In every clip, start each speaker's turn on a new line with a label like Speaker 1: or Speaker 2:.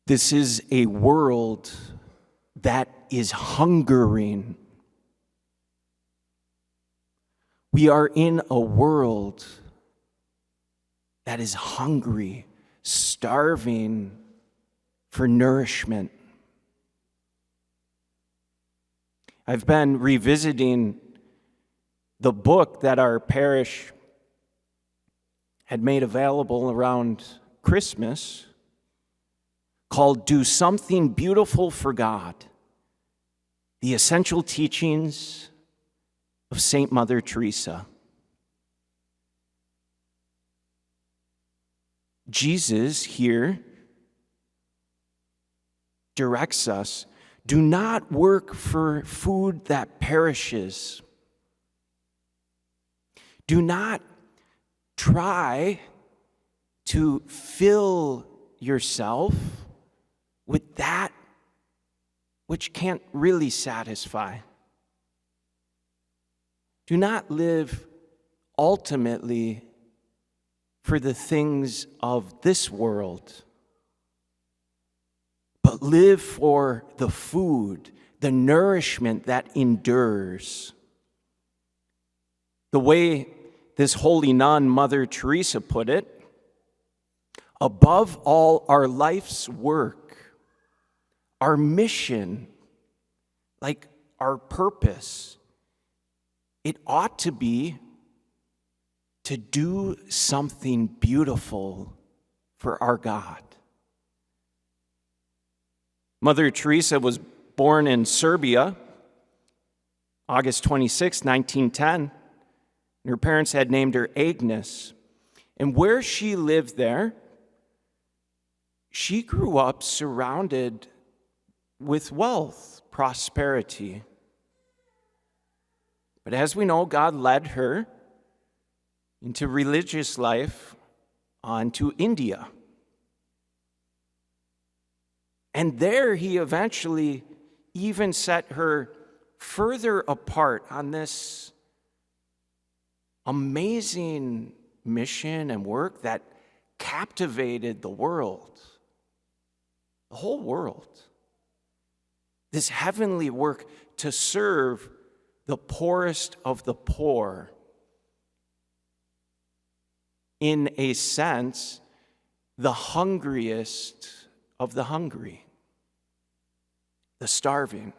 Speaker 1: This is a world that is hungering. We are in a world that is hungry, starving for nourishment. I've been revisiting the book that our parish had made available around Christmas called Do Something Beautiful for God, The Essential Teachings of St. Mother Teresa. Jesus here directs us, do not work for food that perishes. Do not try to fill yourself with that which can't really satisfy. Do not live ultimately for the things of this world, but live for the food, the nourishment that endures. The way this holy nun, Mother Teresa, put it, above all our life's work, our mission, like our purpose, it ought to be to do something beautiful for our God. Mother Teresa was born in Serbia, August 26, 1910. And her parents had named her Agnes. And where she lived there, she grew up surrounded with wealth, prosperity. But as we know, God led her into religious life onto India. And there he eventually even set her further apart on this amazing mission and work that captivated the world, the whole world. This heavenly work to serve the poorest of the poor. In a sense, the hungriest of the hungry, the starving.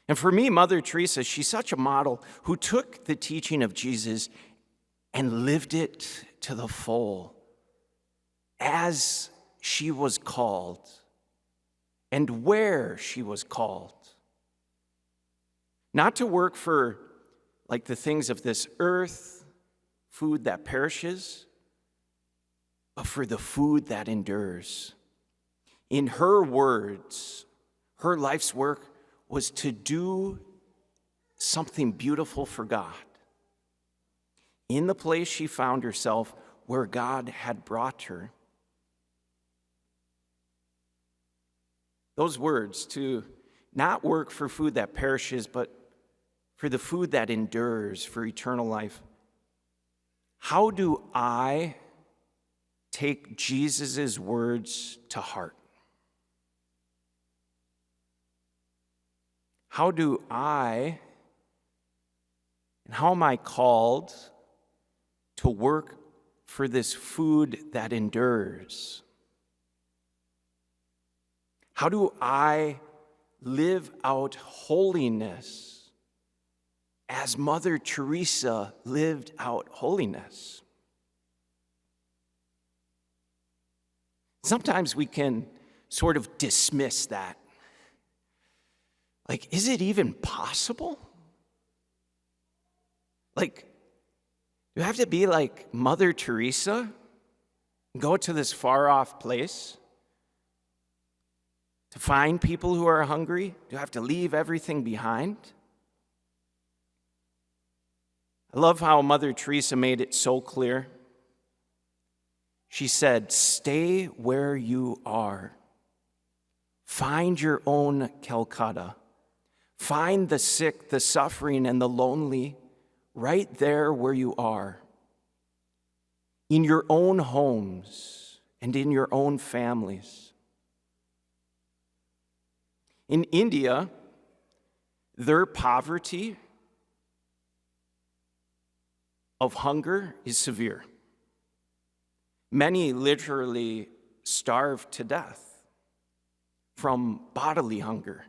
Speaker 1: And for me, Mother Teresa, she's such a model who took the teaching of Jesus and lived it to the full as she was called and where she was called. Not to work for like the things of this earth, food that perishes, but for the food that endures. In her words, her life's work was to do something beautiful for God in the place she found herself where God had brought her. Those words, to not work for food that perishes, but for the food that endures, for eternal life. How do I take Jesus' words to heart? How do I, and how am I called to work for this food that endures? How do I live out holiness as Mother Teresa lived out holiness? Sometimes we can sort of dismiss that. Like, is it even possible? Like, you have to be like Mother Teresa and go to this far-off place to find people who are hungry? Do you have to leave everything behind? I love how Mother Teresa made it so clear. She said, stay where you are. Find your own Calcutta. Find the sick, the suffering, and the lonely right there where you are. In your own homes and in your own families. In India, their poverty of hunger is severe. Many literally starve to death from bodily hunger.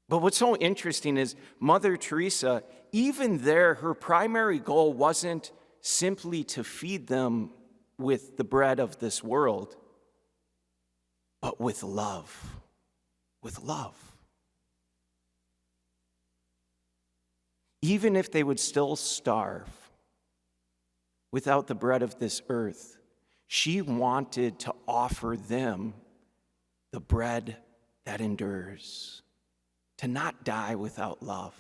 Speaker 1: But what's so interesting is Mother Teresa, even there, her primary goal wasn't simply to feed them with the bread of this world, but with love. With love. Even if they would still starve without the bread of this earth, she wanted to offer them the bread that endures, to not die without love,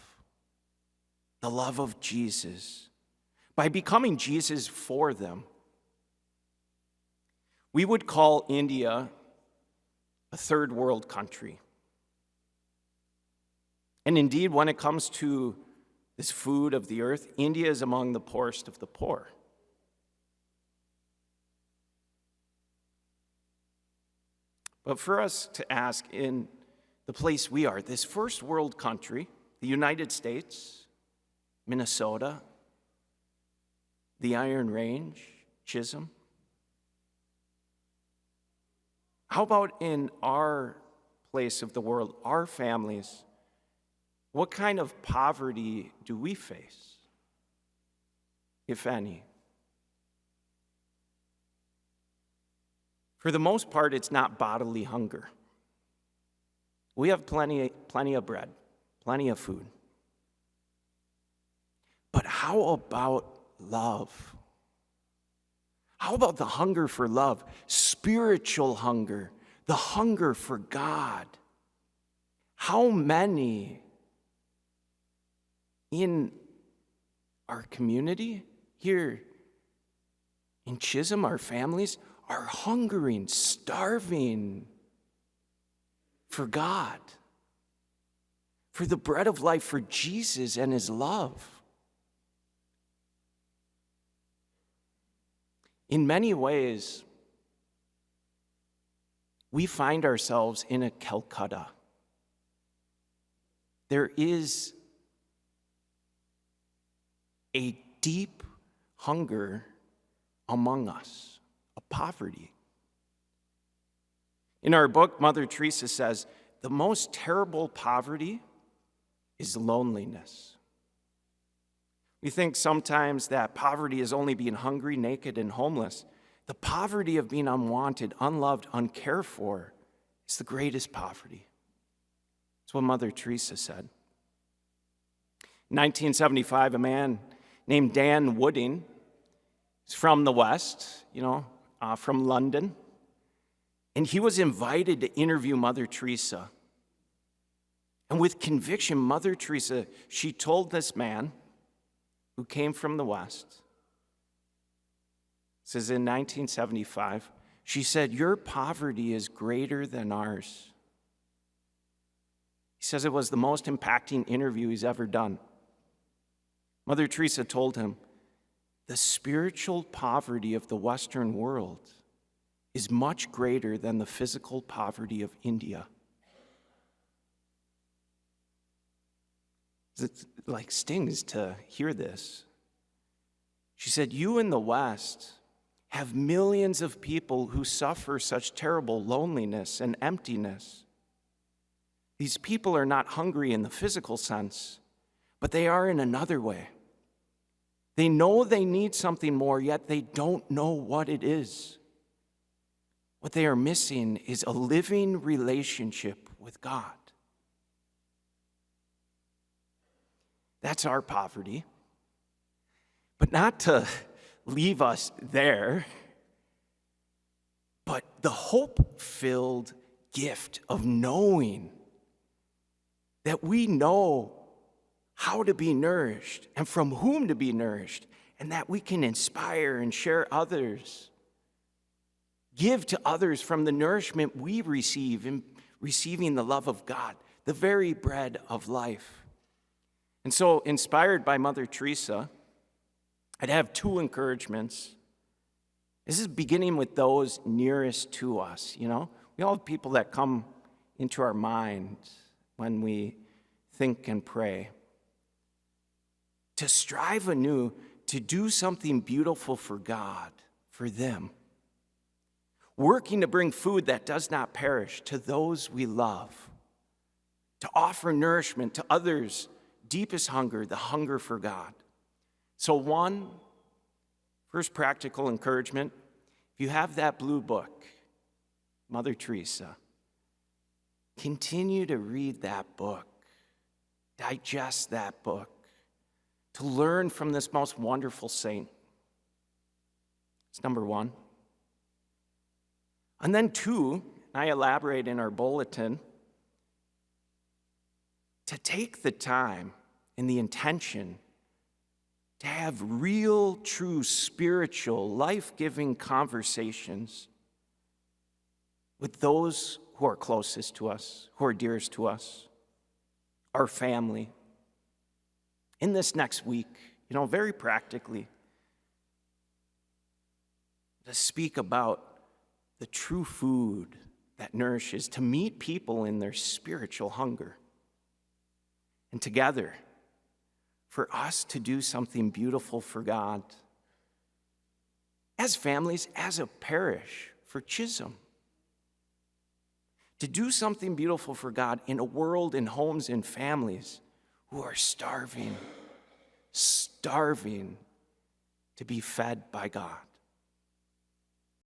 Speaker 1: the love of Jesus, by becoming Jesus for them. We would call India a third world country. And indeed, when it comes to this food of the earth, India is among the poorest of the poor. But for us to ask, in the place we are, this first world country, the United States, Minnesota, the Iron Range, Chisholm, how about in our place of the world, our families? What kind of poverty do we face, if any? For the most part, it's not bodily hunger. We have plenty of bread, plenty of food. But how about love? How about the hunger for love, spiritual hunger, the hunger for God? How many in our community here in Chisholm, our families, are hungering, starving for God, for the bread of life, for Jesus and his love? In many ways, we find ourselves in a Calcutta. There is a deep hunger among us, a poverty. In our book, Mother Teresa says, the most terrible poverty is loneliness. We think sometimes that poverty is only being hungry, naked, and homeless. The poverty of being unwanted, unloved, uncared for is the greatest poverty. That's what Mother Teresa said. In 1975, a man named Dan Wooding, he's from the West, from London, and he was invited to interview Mother Teresa. And with conviction, Mother Teresa, she told this man who came from the West, says in 1975, she said, "Your poverty is greater than ours." He says it was the most impacting interview he's ever done. Mother Teresa told him, the spiritual poverty of the Western world is much greater than the physical poverty of India. It like stings to hear this. She said, you in the West have millions of people who suffer such terrible loneliness and emptiness. These people are not hungry in the physical sense, but they are in another way. They know they need something more, yet they don't know what it is. What they are missing is a living relationship with God. That's our poverty. But not to leave us there, but the hope-filled gift of knowing that we know how to be nourished and from whom to be nourished, and that we can inspire and share others, give to others from the nourishment we receive in receiving the love of God, the very bread of life. And so, inspired by Mother Teresa, I'd have two encouragements This is beginning with those nearest to us, you know? We all have people that come into our minds when we think and pray. To strive anew, to do something beautiful for God, for them. Working to bring food that does not perish to those we love. To offer nourishment to others' deepest hunger, the hunger for God. So first practical encouragement, if you have that blue book, Mother Teresa, continue to read that book, digest that book, to learn from this most wonderful saint. It's number one. And then two, I elaborate in our bulletin, to take the time and the intention to have real, true, spiritual, life-giving conversations with those who are closest to us, who are dearest to us, our family. In this next week, very practically, to speak about the true food that nourishes, to meet people in their spiritual hunger. And together, for us to do something beautiful for God, as families, as a parish, for Chisholm. To do something beautiful for God in a world, in homes, in families who are starving to be fed by God.